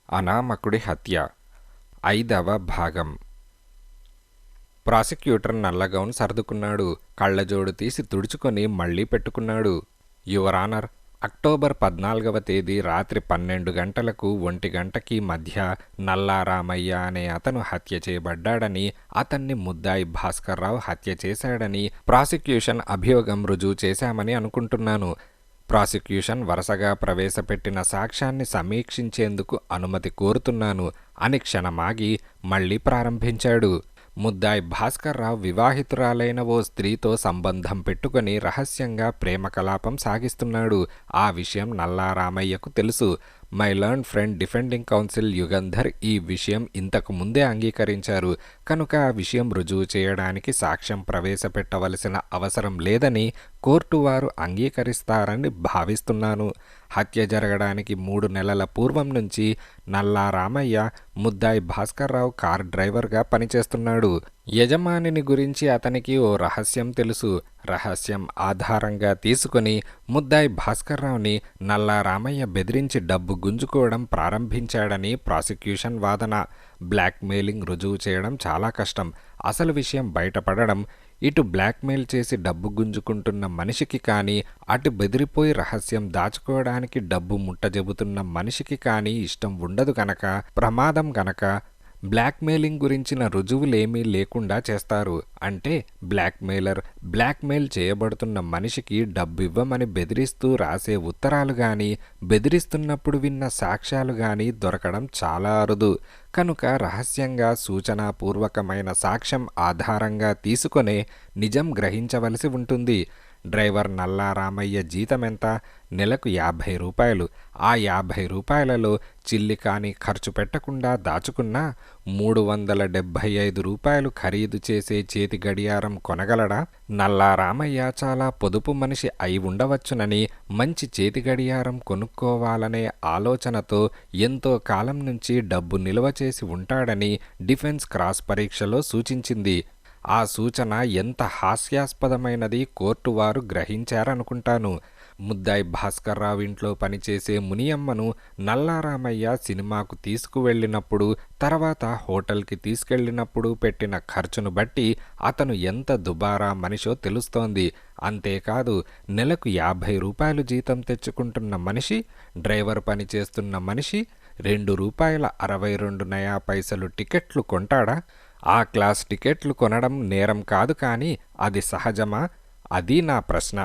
అనామకుడి హత్య 5వ భాగం. ప్రాసిక్యూటర్ నల్లగౌన్ సర్దుకున్నాడు. కళ్ళజోడు తీసి తుడుచుకొని మళ్లీ పెట్టుకున్నాడు. యువర్ ఆనర్, అక్టోబర్ 14వ తేదీ రాత్రి 12 గంటలకు 1 గంటకి మధ్య నల్లారామయ్య అనే అతను హత్య చేయబడ్డాడని, అతన్ని ముద్దాయి భాస్కర్రావు హత్య చేశాడని ప్రాసిక్యూషన్ అభియోగం రుజువు చేశామని అనుకుంటున్నాను. ప్రాసిక్యూషన్ వరుసగా ప్రవేశపెట్టిన సాక్ష్యాన్ని సమీక్షించేందుకు అనుమతి కోరుతున్నాను అని క్షణమాగి మళ్లీ ప్రారంభించాడు. ముద్దాయి భాస్కర్రావు వివాహితురాలైన ఓ స్త్రీతో సంబంధం పెట్టుకుని రహస్యంగా ప్రేమ కలాపం సాగిస్తున్నాడు. ఆ విషయం నల్లారామయ్యకు తెలుసు. My learned friend defending council Yugandhar ఈ విషయం ఇంతకు ముందే అంగీకరించారు. కనుక ఆ విషయం రుజువు చేయడానికి సాక్ష్యం ప్రవేశపెట్టవలసిన అవసరం లేదని కోర్టు వారు అంగీకరిస్తారని భావిస్తున్నాను. హత్య జరగడానికి 3 నెలల పూర్వం నుంచి నల్లారామయ్య ముద్దాయి భాస్కర్రావు కార్ డ్రైవర్గా పనిచేస్తున్నాడు. యజమానిని గురించి అతనికి ఓ రహస్యం తెలుసు. రహస్యం ఆధారంగా తీసుకుని ముద్దాయి భాస్కర్రావుని నల్లారామయ్య బెదిరించి డబ్బు గుంజుకోవడం ప్రారంభించాడని ప్రాసిక్యూషన్ వాదన. బ్లాక్మెయిలింగ్ రుజువు చేయడం చాలా కష్టం. అసలు విషయం బయటపడడం ఇటు బ్లాక్మెయిల్ చేసి డబ్బు గుంజుకుంటున్న మనిషికి కానీ, అటు బెదిరిపోయి రహస్యం దాచుకోవడానికి డబ్బు ముట్టజెబుతున్న మనిషికి కానీ ఇష్టం ఉండదు గనక, ప్రమాదం గనక బ్లాక్మెయిలింగ్ గురించిన రుజువులేమీ లేకుండా చేస్తారు. అంటే బ్లాక్మెయిల్ చేయబడుతున్న మనిషికి డబ్బివ్వమని బెదిరిస్తూ రాసే ఉత్తరాలు గాని, బెదిరిస్తున్నప్పుడు విన్న సాక్ష్యాలు గాని దొరకడం చాలా అరుదు. కనుక రహస్యంగా సూచనాపూర్వకమైన సాక్ష్యం ఆధారంగా తీసుకొనే నిజం గ్రహించవలసి ఉంటుంది. డ్రైవర్ నల్లారామయ్య జీతమెంత? నెలకు 50 రూపాయలు. ఆ 50 రూపాయలలో చిల్లి కాని ఖర్చు పెట్టకుండా దాచుకున్నా 375 రూపాయలు ఖరీదు చేసే చేతి గడియారం కొనగలడా? నల్లారామయ్య చాలా పొదుపు మనిషి అయి ఉండవచ్చునని, మంచి చేతి గడియారం కొనుక్కోవాలనే ఆలోచనతో ఎంతో కాలం నుంచి డబ్బు నిల్వ చేసి ఉంటాడని డిఫెన్స్ క్రాస్ పరీక్షలో సూచించింది. ఆ సూచన ఎంత హాస్యాస్పదమైనది కోర్టు వారు గ్రహించారనుకుంటాను. ముద్దాయి భాస్కర్రావు ఇంట్లో పనిచేసే మునియమ్మను నల్లారామయ్య సినిమాకు తీసుకువెళ్ళినప్పుడు, తర్వాత హోటల్కి తీసుకెళ్ళినప్పుడు పెట్టిన ఖర్చును బట్టి అతను ఎంత దుబారా మనిషో తెలుస్తోంది. అంతేకాదు, నెలకు 50 రూపాయలు జీతం తెచ్చుకుంటున్న మనిషి, డ్రైవర్ పని చేస్తున్న మనిషి ₹2.62 టికెట్లు కొంటాడా? ఆ క్లాస్ టికెట్లు కొనడం నేరం కాదు, కానీ అది సహజమా? అది నా ప్రశ్న.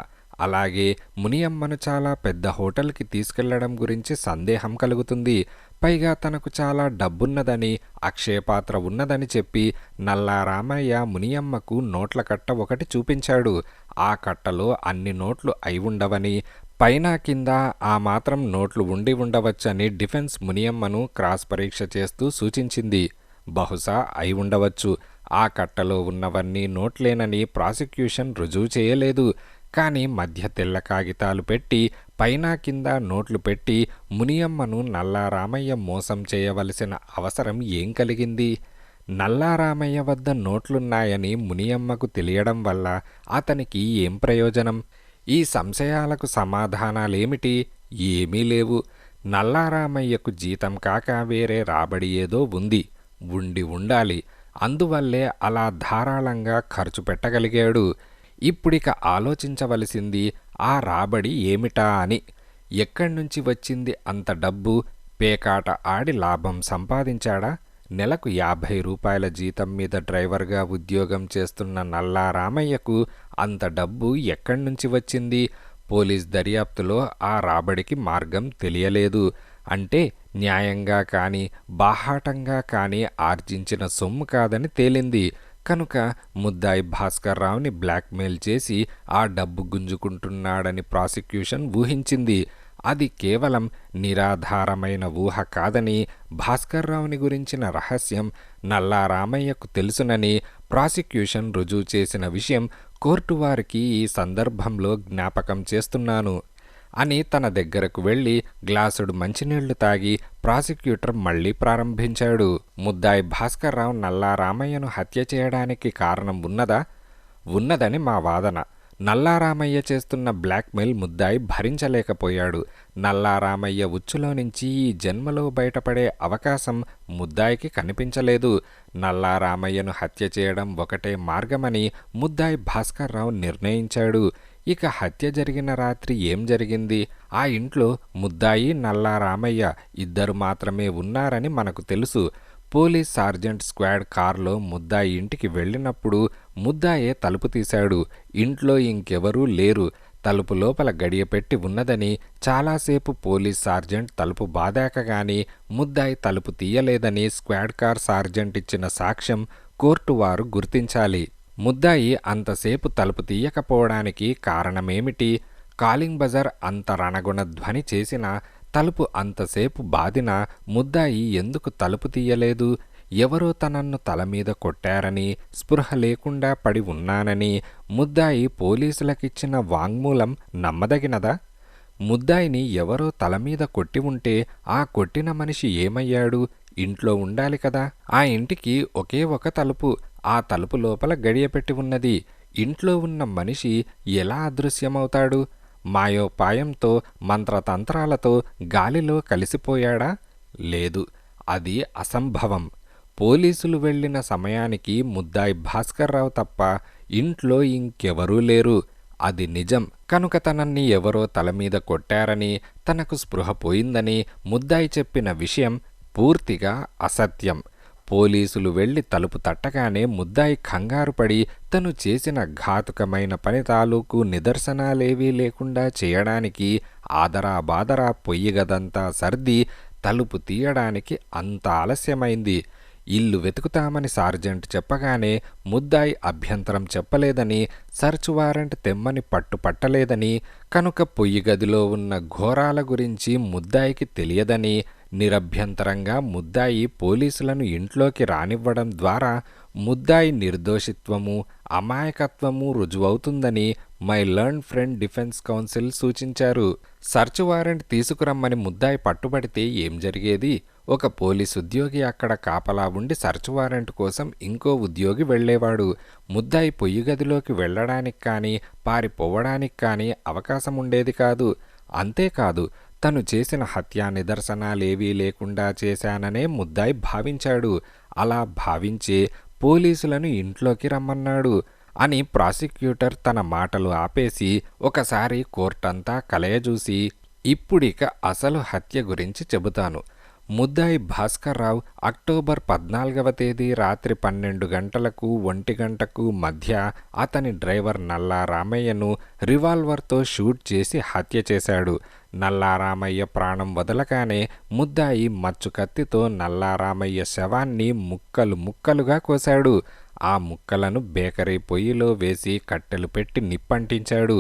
అలాగే మునియమ్మను చాలా పెద్ద హోటల్కి తీసుకెళ్లడం గురించి సందేహం కలుగుతుంది. పైగా తనకు చాలా డబ్బున్నదని, అక్షయపాత్ర ఉన్నదని చెప్పి నల్లారామయ్య మునియమ్మకు నోట్ల కట్ట ఒకటి చూపించాడు. ఆ కట్టలో అన్ని నోట్లు అయి ఉండవని, పైన కింద ఆ మాత్రం నోట్లు ఉండి ఉండవచ్చని డిఫెన్స్ మునియమ్మను క్రాస్ పరీక్ష చేస్తూ సూచించింది. బహుశా అయి ఉండవచ్చు. ఆ కట్టలో ఉన్నవన్నీ నోట్లేనని ప్రాసిక్యూషన్ రుజువు చేయలేదు. కానీ మధ్య తెల్ల కాగితాలు పెట్టి, పైన కింద నోట్లు పెట్టి మునియమ్మను నల్లారామయ్య మోసం చేయవలసిన అవసరం ఏం కలిగింది? నల్లారామయ్య వద్ద నోట్లున్నాయని మునియమ్మకు తెలియడం వల్ల అతనికి ఏం ప్రయోజనం? ఈ సంశయాలకు సమాధానాలేమిటి? ఏమీ లేవు. నల్లారామయ్యకు జీతం కాక వేరే రాబడి ఏదో ఉండాలి. అందువల్లే అలా ధారాళంగా ఖర్చు పెట్టగలిగాడు. ఇప్పుడిక ఆలోచించవలసింది ఆ రాబడి ఏమిటా అని. ఎక్కడ్నుంచి వచ్చింది అంత డబ్బు? పేకాట ఆడి లాభం సంపాదించాడా? నెలకు 50 రూపాయల జీతం మీద డ్రైవర్గా ఉద్యోగం చేస్తున్న నల్లారామయ్యకు అంత డబ్బు ఎక్కడ్నుంచి వచ్చింది? పోలీస్ దర్యాప్తులో ఆ రాబడికి మార్గం తెలియలేదు. అంటే న్యాయంగా కానీ, బాహాటంగా కానీ ఆర్జించిన సొమ్ము కాదని తేలింది. కనుక ముద్దాయి భాస్కర్రావుని బ్లాక్మెయిల్ చేసి ఆ డబ్బు గుంజుకుంటున్నాడని ప్రాసిక్యూషన్ ఊహించింది. అది కేవలం నిరాధారమైన ఊహ కాదని, భాస్కర్రావుని గురించిన రహస్యం నల్లారామయ్యకు తెలుసునని ప్రాసిక్యూషన్ రుజువు చేసిన విషయం కోర్టు వారికి ఈ సందర్భంలో జ్ఞాపకం చేస్తున్నాను అని తన దగ్గరకు వెళ్ళి గ్లాసుడు మంచినీళ్లు తాగి ప్రాసిక్యూటర్ మళ్లీ ప్రారంభించాడు. ముద్దాయి భాస్కర్రావు నల్లారామయ్యను హత్య చేయడానికి కారణం ఉన్నదా? ఉన్నదని మా వాదన. నల్లారామయ్య చేస్తున్న బ్లాక్మెయిల్ ముద్దాయి భరించలేకపోయాడు. నల్లారామయ్య ఉచ్చులో నుంచి ఈ జన్మలో బయటపడే అవకాశం ముద్దాయికి కనిపించలేదు. నల్లారామయ్యను హత్య చేయడం ఒకటే మార్గమని ముద్దాయి భాస్కర్రావు నిర్ణయించాడు. ఇక హత్య జరిగిన రాత్రి ఏం జరిగింది? ఆ ఇంట్లో ముద్దాయి నల్లారామయ్య ఇద్దరు మాత్రమే ఉన్నారని మనకు తెలుసు. పోలీస్ సార్జెంట్ స్క్వాడ్ కారులో ముద్దాయి ఇంటికి వెళ్ళినప్పుడు ముద్దాయే తలుపు తీశాడు. ఇంట్లో ఇంకెవరూ లేరు. తలుపు లోపల గడియ పెట్టి ఉన్నదని, చాలాసేపు పోలీస్ సార్జెంట్ తలుపు బాదాక గాని ముద్దాయి తలుపు తీయలేదని స్క్వాడ్ కార్ సార్జెంట్ ఇచ్చిన సాక్ష్యం కోర్టు వారు గుర్తించాలి. ముద్దాయి అంతసేపు తలుపు తీయకపోవడానికి కారణమేమిటి? కాలింగ్ బజర్ అంత రణగుణ ధ్వని చేసినా, తలుపు అంతసేపు బాదినా ముద్దాయి ఎందుకు తలుపు తీయలేదు? ఎవరో తనన్ను తలమీద కొట్టారని, స్పృహ లేకుండా పడి ఉన్నానని ముద్దాయి పోలీసులకిచ్చిన వాంగ్మూలం నమ్మదగినదా? ముద్దాయిని ఎవరో తలమీద కొట్టి ఉంటే ఆ కొట్టిన మనిషి ఏమయ్యాడు? ఇంట్లో ఉండాలి కదా. ఆ ఇంటికి ఒకే ఒక తలుపు. ఆ తలుపు లోపల గడియ పెట్టి ఉన్నది. ఇంట్లో ఉన్న మనిషి ఎలా అదృశ్యమవుతాడు? మాయోపాయంతో, మంత్రతంత్రాలతో గాలిలో కలిసిపోయాడా? లేదు, అది అసంభవం. పోలీసులు వెళ్ళిన సమయానికి ముద్దాయి భాస్కర్రావు తప్ప ఇంట్లో ఇంకెవరూ లేరు. అది నిజం. కనుక తనన్ని ఎవరో తలమీద కొట్టారని, తనకు స్పృహ పోయిందని ముద్దాయి చెప్పిన విషయం పూర్తిగా అసత్యం. పోలీసులు వెళ్లి తలుపు తట్టగానే ముద్దాయి కంగారుపడి తను చేసిన ఘాతుకమైన పని తాలూకు నిదర్శనాలేవీ లేకుండా చేయడానికి ఆదరాబాదరా పొయ్యిగదంతా సర్ది తలుపు తీయడానికి అంత ఆలస్యమైంది. ఇల్లు వెతుకుతామని సార్జెంట్ చెప్పగానే ముద్దాయి అభ్యంతరం చెప్పలేదని, సర్చ్ వారెంట్ తెమ్మని పట్టుపట్టలేదని, కనుక పొయ్యి గదిలో ఉన్న ఘోరాల గురించి ముద్దాయికి తెలియదని, నిరభ్యంతరంగా ముద్దాయి పోలీసులను ఇంట్లోకి రానివ్వడం ద్వారా ముద్దాయి నిర్దోషిత్వము, అమాయకత్వము రుజువవుతుందని my learned friend defence counsel సూచించారు. సర్చ్ వారెంట్ తీసుకురమ్మని ముద్దాయి పట్టుబడితే ఏం జరిగేది? ఒక పోలీసు ఉద్యోగి అక్కడ కాపలా ఉండి సర్చ్ వారెంట్ కోసం ఇంకో ఉద్యోగి వెళ్లేవాడు. ముద్దాయి పొయ్యి గదిలోకి వెళ్లడానికి కానీ, పారిపోవడానికి కానీ అవకాశం ఉండేది కాదు. అంతేకాదు, తను చేసిన హత్యా నిదర్శనాలేవీ లేకుండా చేశాననే ముద్దాయి భావించాడు. అలా భావించే పోలీసులను ఇంట్లోకి రమ్మన్నాడు అని ప్రాసిక్యూటర్ తన మాటలు ఆపేసి ఒకసారి కోర్టంతా కలయజూసి, ఇప్పుడిక అసలు హత్య గురించి చెబుతాను. ముద్దాయి భాస్కర్రావు అక్టోబర్ 14వ తేదీ రాత్రి 12 గంటలకు 1 గంటకు మధ్య అతని డ్రైవర్ నల్లారామయ్యను రివాల్వర్తో షూట్ చేసి హత్య చేశాడు. నల్లారామయ్య ప్రాణం వదలగానే ముద్దాయి మచ్చు కత్తితో నల్లారామయ్య శవాన్ని ముక్కలు ముక్కలుగా కోశాడు. ఆ ముక్కలను బేకరీ పొయ్యిలో వేసి కట్టెలు పెట్టి నిప్పంటించాడు.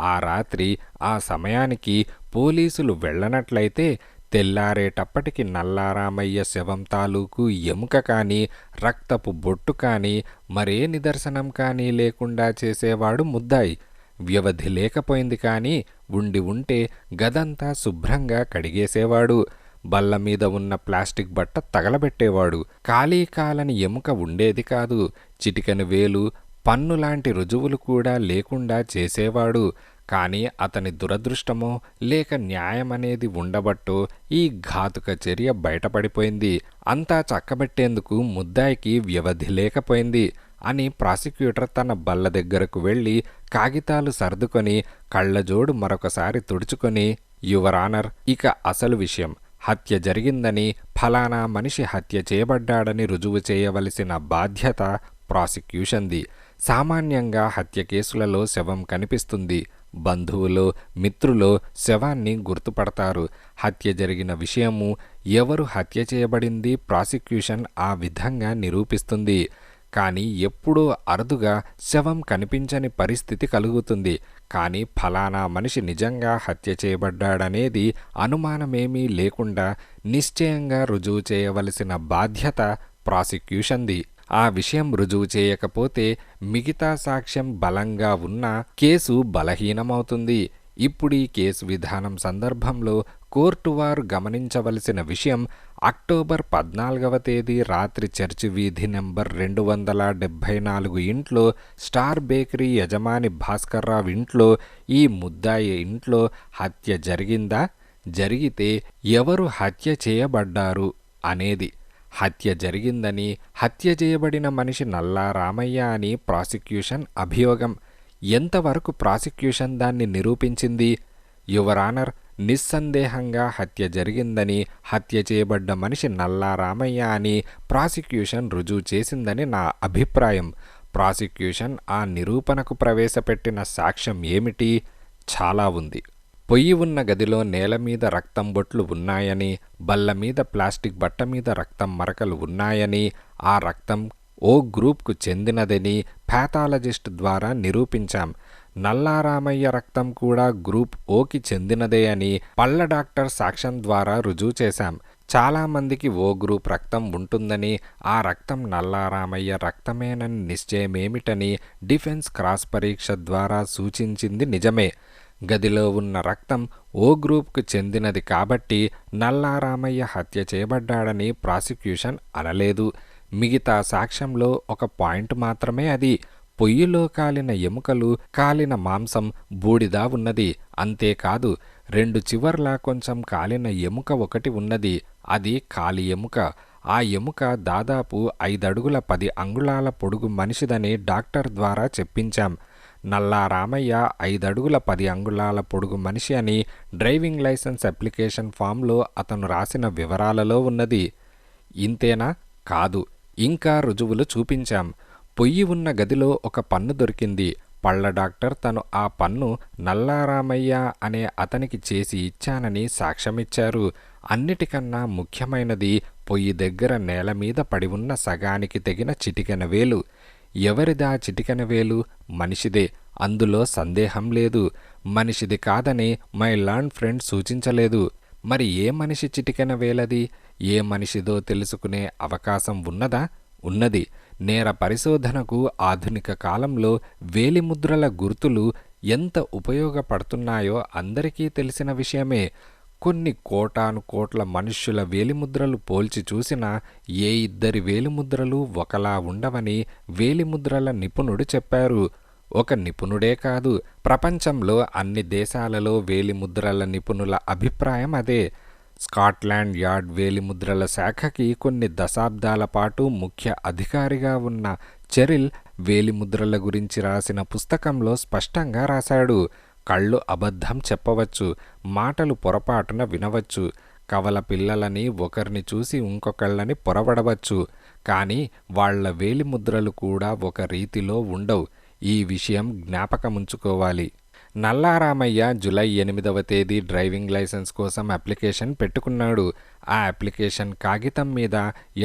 ఆ రాత్రి ఆ సమయానికి పోలీసులు వెళ్ళనట్లయితే తెల్లారేటప్పటికి నల్లారామయ్య శవం తాలూకు ఎముక కానీ, రక్తపు బొట్టు కానీ, మరే నిదర్శనం కానీ లేకుండా చేసేవాడు ముద్దాయి. వ్యవధి లేకపోయింది కానీ ఉండి ఉంటే గదంతా శుభ్రంగా కడిగేసేవాడు. బల్ల మీద ఉన్న ప్లాస్టిక్ బట్ట తగలబెట్టేవాడు. ఖాళీ కాలని ఎముక ఉండేది కాదు. చిటికెన వేలు, పన్నులాంటి రుజువులు కూడా లేకుండా చేసేవాడు. కానీ అతని దురదృష్టమో లేక న్యాయమనేది ఉండబట్టో ఈ ఘాతుక చర్య బయటపడిపోయింది. అంతా చక్కబెట్టేందుకు ముద్దాయికి వ్యవధి లేకపోయింది అని ప్రాసిక్యూటర్ తన బల్ల దగ్గరకు వెళ్ళి కాగితాలు సర్దుకొని కళ్ళజోడు మరొకసారి తుడుచుకొని, యువర్ ఆనర్, ఇక అసలు విషయం, హత్య జరిగిందని, ఫలానా మనిషి హత్య చేయబడ్డాడని రుజువు చేయవలసిన బాధ్యత ప్రాసిక్యూషన్ది. సామాన్యంగా హత్య కేసులలో శవం కనిపిస్తుంది. బంధువులో, మిత్రులో శవాన్ని గుర్తుపడతారు. హత్య జరిగిన విషయము, ఎవరు హత్య చేయబడింది ప్రాసిక్యూషన్ ఆ విధంగా నిరూపిస్తుంది. కానీ ఎప్పుడో అరుదుగా శవం కనిపించని పరిస్థితి కలుగుతుంది. కానీ ఫలానా మనిషి నిజంగా హత్య చేయబడ్డాడనేది అనుమానమేమీ లేకుండా నిశ్చయంగా రుజువు చేయవలసిన బాధ్యత ప్రాసిక్యూషన్ది. ఆ విషయం రుజువు చేయకపోతే మిగతా సాక్ష్యం బలంగా ఉన్నా కేసు బలహీనమవుతుంది. ఇప్పుడు ఈ కేసు విధానం సందర్భంలో కోర్టు వారు గమనించవలసిన విషయం, అక్టోబర్ 14వ తేదీ రాత్రి చర్చి వీధి నెంబర్ 274 ఇంట్లో స్టార్ బేకరీ యజమాని భాస్కర్రావు ఇంట్లో ఈ ముద్దాయి ఇంట్లో హత్య జరిగిందా? జరిగితే ఎవరు హత్య చేయబడ్డారు అనేది. హత్య జరిగిందని, హత్య చేయబడిన మనిషి నల్లా రామయ్య అని ప్రాసిక్యూషన్ అభియోగం. ఎంతవరకు ప్రాసిక్యూషన్ దాన్ని నిరూపించింది? యువర్ ఆనర్, నిస్సందేహంగా హత్య జరిగిందని, హత్య చేయబడ్డ మనిషి నల్లా రామయ్య అని ప్రాసిక్యూషన్ రుజువు చేసిందని నా అభిప్రాయం. ప్రాసిక్యూషన్ ఆ నిరూపణకు ప్రవేశపెట్టిన సాక్ష్యం ఏమిటి? చాలా ఉంది. పొయ్యి ఉన్న గదిలో నేల మీద రక్తం బొట్లు ఉన్నాయని, బల్ల మీద ప్లాస్టిక్ బట్ట మీద రక్తం మరకలు ఉన్నాయని, ఆ రక్తం ఓ గ్రూప్కు చెందినదని ప్యాథాలజిస్ట్ ద్వారా నిరూపించాం. నల్లారామయ్య రక్తం కూడా గ్రూప్ ఓకి చెందినదే అని పళ్ళ డాక్టర్ సాక్ష్యం ద్వారా రుజువు చేశాం. చాలామందికి ఓ గ్రూప్ రక్తం ఉంటుందని, ఆ రక్తం నల్లారామయ్య రక్తమేనని నిశ్చయమేమిటని డిఫెన్స్ క్రాస్ పరీక్ష ద్వారా సూచించింది నిజమే. గదిలో ఉన్న రక్తం ఓ గ్రూప్కు చెందినది కాబట్టి నల్లారామయ్య హత్య చేయబడ్డాడని ప్రాసిక్యూషన్ అనలేదు. మిగతా సాక్ష్యంలో ఒక పాయింట్ మాత్రమే అది. పొయ్యిలో కాలిన ఎముకలు, కాలిన మాంసం, బూడిద ఉన్నది. అంతేకాదు, 2 చివర్లా కొంచెం కాలిన ఎముక ఒకటి ఉన్నది. అది కాలి ఎముక. ఆ ఎముక దాదాపు 5 అడుగుల 10 అంగుళాల పొడుగు మనిషిదని డాక్టర్ ద్వారా చెప్పించాం. నల్లారామయ్య 5 అడుగుల 10 అంగుళాల పొడుగు మనిషి అని డ్రైవింగ్ లైసెన్స్ అప్లికేషన్ ఫామ్లో అతను రాసిన వివరాలలో ఉన్నది. ఇంతేనా? కాదు, ఇంకా రుజువులు చూపించాం. పొయ్యి ఉన్న గదిలో ఒక పన్ను దొరికింది. పళ్ళ డాక్టర్ తను ఆ పన్ను నల్లారామయ్య అనే అతనికి చేసి ఇచ్చానని సాక్ష్యమిచ్చారు. అన్నిటికన్నా ముఖ్యమైనది పొయ్యి దగ్గర నేల మీద పడి ఉన్న సగానికి తెగిన చిటికెన వేలు. ఎవరిదా చిటికెన వేలు? మనిషిదే, అందులో సందేహం లేదు. మనిషిది కాదని మై లర్న్ ఫ్రెండ్ సూచించలేదు. మరి ఏ మనిషి చిటికెన వేలది? ఏ మనిషిదో తెలుసుకునే అవకాశం ఉన్నదా? ఉన్నది. నేర పరిశోధనకు ఆధునిక కాలంలో వేలిముద్రల గుర్తులు ఎంత ఉపయోగపడుతున్నాయో అందరికీ తెలిసిన విషయమే. కొన్ని కోటాను కోట్ల మనుష్యుల వేలిముద్రలు పోల్చి చూసినా ఏ 2 వేలిముద్రలు ఒకలా ఉండవని వేలిముద్రల నిపుణుడు చెప్పారు. ఒక నిపుణుడే కాదు, ప్రపంచంలో అన్ని దేశాలలో వేలిముద్రల నిపుణుల అభిప్రాయం అదే. స్కాట్లాండ్ యార్డ్ వేలిముద్రల శాఖకి కొన్ని దశాబ్దాల పాటు ముఖ్య అధికారిగా ఉన్న చెరిల్ వేలిముద్రల గురించి రాసిన పుస్తకంలో స్పష్టంగా రాశాడు. కళ్ళు అబద్ధం చెప్పవచ్చు, మాటలు పొరపాటున వినవచ్చు, కవల పిల్లలని ఒకరిని చూసి ఇంకొకళ్ళని పొరబడవచ్చు, కానీ వాళ్ల వేలిముద్రలు కూడా ఒక రీతిలో ఉండవు. ఈ విషయం జ్ఞాపకముంచుకోవాలి. నల్లారామయ్య జూలై 8వ తేదీ డ్రైవింగ్ లైసెన్స్ కోసం అప్లికేషన్ పెట్టుకున్నాడు. ఆ అప్లికేషన్ కాగితం మీద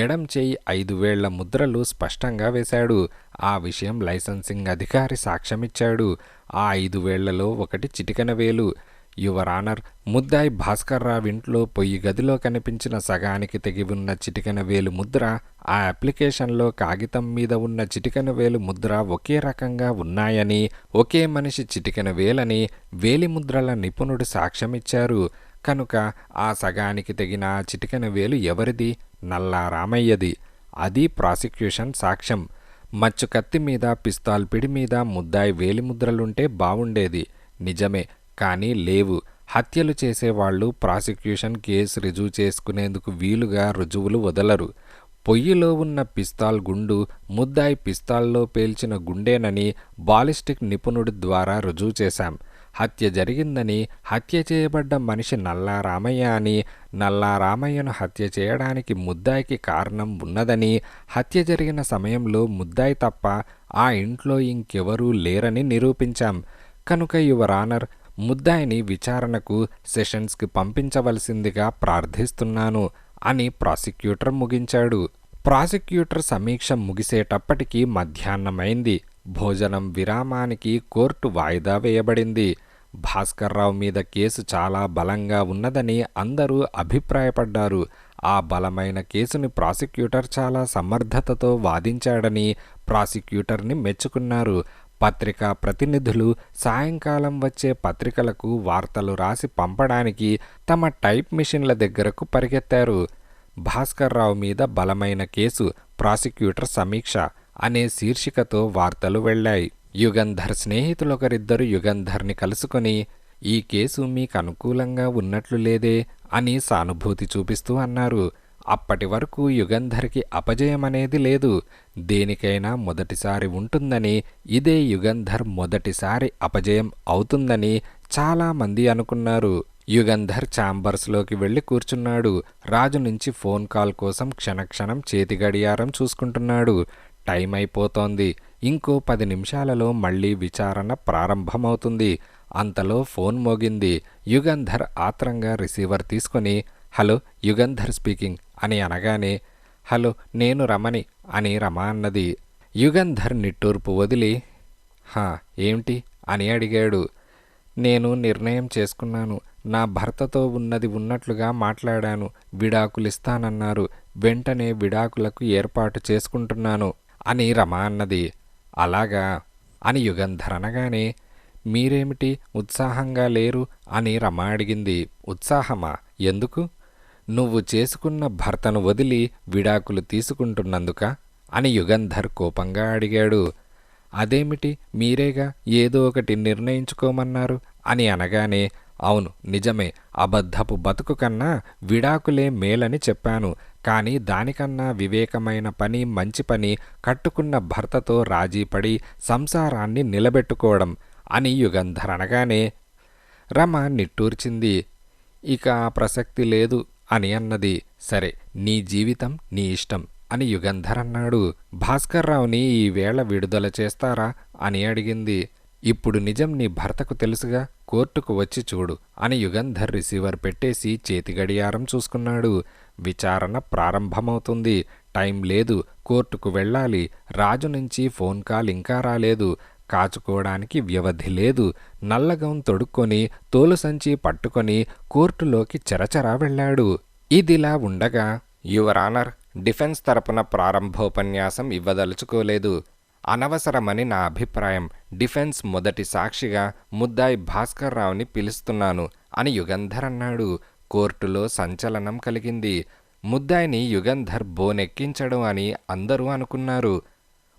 ఎడం చేయి 5 వేళ్ల ముద్రలు స్పష్టంగా వేశాడు. ఆ విషయం లైసెన్సింగ్ అధికారి సాక్ష్యమిచ్చాడు. ఆ 5 వేళ్లలో ఒకటి చిటికెన వేలు. యువర్ ఆనర్, ముద్దాయి భాస్కర్రావు ఇంట్లో పొయ్యి గదిలో కనిపించిన సగానికి తెగి ఉన్న చిటికెన వేలు ముద్ర, ఆ అప్లికేషన్లో కాగితం మీద ఉన్న చిటికెన వేలు ముద్ర ఒకే రకంగా ఉన్నాయని, ఒకే మనిషి చిటికెన వేలని వేలిముద్రల నిపుణుడు సాక్ష్యమిచ్చారు. కనుక ఆ సగానికి తెగిన చిటికెన వేలు ఎవరిది? నల్లారామయ్యది. అది ప్రాసిక్యూషన్ సాక్ష్యం. మచ్చు కత్తి మీద, పిస్తాల్ పిడి మీద ముద్దాయి వేలిముద్రలుంటే బావుండేది. నిజమే, కానీ లేవు. హత్యలు చేసేవాళ్లు ప్రాసిక్యూషన్ కేసు రుజువు చేసుకునేందుకు వీలుగా రుజువులు వదలరు. పొయ్యిలో ఉన్న పిస్తాల్ గుండు ముద్దాయి పిస్తాల్లో పేల్చిన గుండేనని బాలిస్టిక్ నిపుణుడి ద్వారా రుజువు చేశాం. హత్య జరిగిందని, హత్య చేయబడ్డ మనిషి నల్లారామయ్య అని, నల్లారామయ్యను హత్య చేయడానికి ముద్దాయికి కారణం ఉన్నదని, హత్య జరిగిన సమయంలో ముద్దాయి తప్ప ఆ ఇంట్లో ఇంకెవరూ లేరని నిరూపించాం. కనుక యువర్ ఆనర్, ముద్దాయిని విచారణకు సెషన్స్కి పంపించవలసిందిగా ప్రార్థిస్తున్నాను అని ప్రాసిక్యూటర్ ముగించాడు. ప్రాసిక్యూటర్ సమీక్ష ముగిసేటప్పటికి మధ్యాహ్నమైంది. భోజనం విరామానికి కోర్టు వాయిదా వేయబడింది. భాస్కర్రావు మీద కేసు చాలా బలంగా ఉన్నదని అందరూ అభిప్రాయపడ్డారు. ఆ బలమైన కేసుని ప్రాసిక్యూటర్ చాలా సమర్థతతో వాదించాడని ప్రాసిక్యూటర్ని మెచ్చుకున్నారు. పత్రికా ప్రతినిధులు సాయంకాలం వచ్చే పత్రికలకు వార్తలు రాసి పంపడానికి తమ టైప్ మిషన్ల దగ్గరకు పరిగెత్తారు. భాస్కర్రావు మీద బలమైన కేసు, ప్రాసిక్యూటర్ సమీక్ష అనే శీర్షికతో వార్తలు వెళ్ళాయి. యుగంధర్ స్నేహితులొకరిద్దరు యుగంధర్ని కలుసుకొని, ఈ కేసు మీకు అనుకూలంగా ఉన్నట్లు లేదే అని సానుభూతి చూపిస్తూ అన్నారు. అప్పటి వరకు యుగంధర్కి అపజయమనేది లేదు. దేనికైనా మొదటిసారి ఉంటుందని, ఇదే యుగంధర్ మొదటిసారి అపజయం అవుతుందని చాలామంది అనుకున్నారు. యుగంధర్ ఛాంబర్స్లోకి వెళ్ళి కూర్చున్నాడు. రాజు నుంచి ఫోన్ కాల్ కోసం క్షణక్షణం చేతి గడియారం చూసుకుంటున్నాడు. టైం అయిపోతోంది. ఇంకో 10 నిమిషాలలో మళ్ళీ విచారణ ప్రారంభమవుతుంది. అంతలో ఫోన్ మోగింది. యుగంధర్ ఆత్రంగా రిసీవర్ తీసుకొని, హలో, యుగంధర్ స్పీకింగ్ అని అనగానే, హలో, నేను రమణి అని రమ అన్నది. యుగంధర్ నిట్టూర్పు వదిలి, హా, ఏమిటి అని అడిగాడు. నేను నిర్ణయం చేసుకున్నాను. నా భర్తతో ఉన్నది ఉన్నట్లుగా మాట్లాడాను. విడాకులిస్తానన్నారు. వెంటనే విడాకులకు ఏర్పాటు చేసుకుంటున్నాను అని రమ అన్నది. అలాగా అని యుగంధర్ అనగానే, మీరేమిటి ఉత్సాహంగా లేరు అని రమ అడిగింది. ఉత్సాహమా? ఎందుకు? నువ్వు చేసుకున్న భర్తను వదిలి విడాకులు తీసుకుంటున్నందుక అని యుగంధర్ కోపంగా అడిగాడు. అదేమిటి, మీరేగా ఏదో ఒకటి నిర్ణయించుకోమన్నారు అని అనగానే, అవును, నిజమే, అబద్ధపు బతుకు కన్నా విడాకులే మేలని చెప్పాను. కానీ దానికన్నా వివేకమైన పని, మంచి పని కట్టుకున్న భర్తతో రాజీపడి సంసారాన్ని నిలబెట్టుకోవడం అని యుగంధర్ అనగానే రమ నిట్టూర్చింది. ఇక ఆ ప్రసక్తి లేదు అని అన్నది. సరే, నీ జీవితం నీ ఇష్టం అని యుగంధర్ అన్నాడు. భాస్కర్రావుని ఈవేళ విడుదల చేస్తారా అని అడిగింది. ఇప్పుడు నిజం నీ భర్తకు తెలుసుగా, కోర్టుకు వచ్చి చూడు అని యుగంధర్ రిసీవర్ పెట్టేసి చేతి గడియారం చూసుకున్నాడు. విచారణ ప్రారంభమవుతుంది. టైం లేదు, కోర్టుకు వెళ్ళాలి. రాజు నుంచి ఫోన్ కాల్ ఇంకా రాలేదు. కాచుకోవడానికి వ్యవధి లేదు. నల్లగౌన్ తొడుక్కొని, తోలు సంచి పట్టుకొని కోర్టులోకి చరచరా వెళ్ళాడు. ఇదిలా ఉండగా, యువర్ ఆనర్, డిఫెన్స్ తరపున ప్రారంభోపన్యాసం ఇవ్వదలుచుకోలేదు. అనవసరమని నా అభిప్రాయం. డిఫెన్స్ మొదటి సాక్షిగా ముద్దాయి భాస్కర్రావుని పిలుస్తున్నాను అని యుగంధర్ అన్నాడు. కోర్టులో సంచలనం కలిగింది. ముద్దాయిని యుగంధర్ బోనెక్కించడం అని అందరూ అనుకున్నారు.